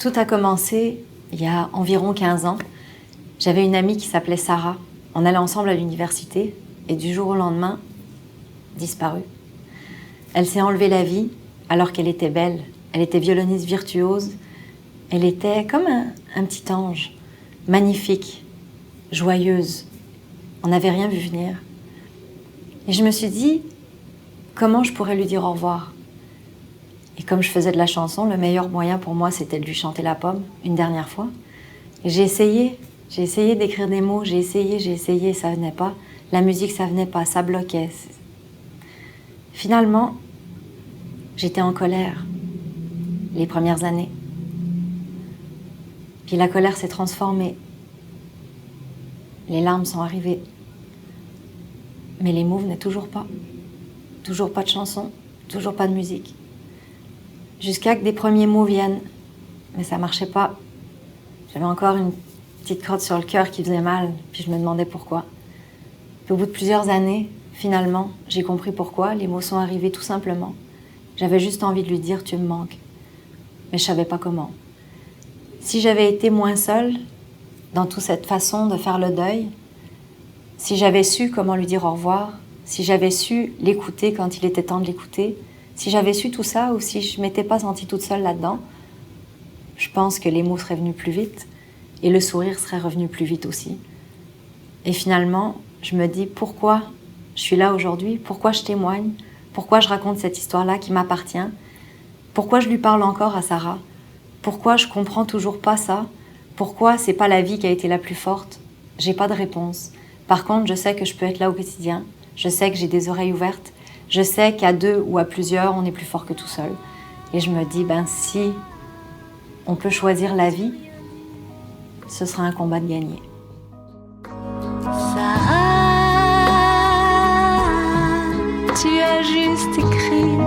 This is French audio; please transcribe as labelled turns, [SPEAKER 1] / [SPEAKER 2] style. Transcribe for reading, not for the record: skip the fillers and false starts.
[SPEAKER 1] Tout a commencé il y a environ 15 ans. J'avais une amie qui s'appelait Sarah. On allait ensemble à l'université et du jour au lendemain, disparue. Elle s'est enlevée la vie alors qu'elle était belle. Elle était violoniste virtuose. Elle était comme un petit ange, magnifique, joyeuse. On n'avait rien vu venir. Et je me suis dit, comment je pourrais lui dire au revoir? Et comme je faisais de la chanson, le meilleur moyen pour moi, c'était de lui chanter la pomme, une dernière fois. Et j'ai essayé d'écrire des mots, j'ai essayé, ça venait pas. La musique, ça venait pas, ça bloquait. Finalement, j'étais en colère les premières années. Puis la colère s'est transformée. Les larmes sont arrivées. Mais les mots venaient toujours pas. Toujours pas de chanson, toujours pas de musique. Jusqu'à que des premiers mots viennent. Mais ça marchait pas. J'avais encore une petite crotte sur le cœur qui faisait mal, puis je me demandais pourquoi. Puis au bout de plusieurs années, finalement, j'ai compris pourquoi. Les mots sont arrivés tout simplement. J'avais juste envie de lui dire « tu me manques ». Mais je savais pas comment. Si j'avais été moins seule dans toute cette façon de faire le deuil, si j'avais su comment lui dire au revoir, si j'avais su l'écouter quand il était temps de l'écouter, si j'avais su tout ça ou si je m'étais pas sentie toute seule là-dedans, je pense que les mots seraient venus plus vite et le sourire serait revenu plus vite aussi. Et finalement, je me dis pourquoi je suis là aujourd'hui, pourquoi je témoigne, pourquoi je raconte cette histoire-là qui m'appartient, pourquoi je lui parle encore à Sarah, pourquoi je comprends toujours pas ça, pourquoi c'est pas la vie qui a été la plus forte. J'ai pas de réponse. Par contre, je sais que je peux être là au quotidien, je sais que j'ai des oreilles ouvertes, je sais qu'à deux ou à plusieurs, on est plus fort que tout seul. Et je me dis, si on peut choisir la vie, ce sera un combat de gagner.
[SPEAKER 2] Sarah, tu as juste écrit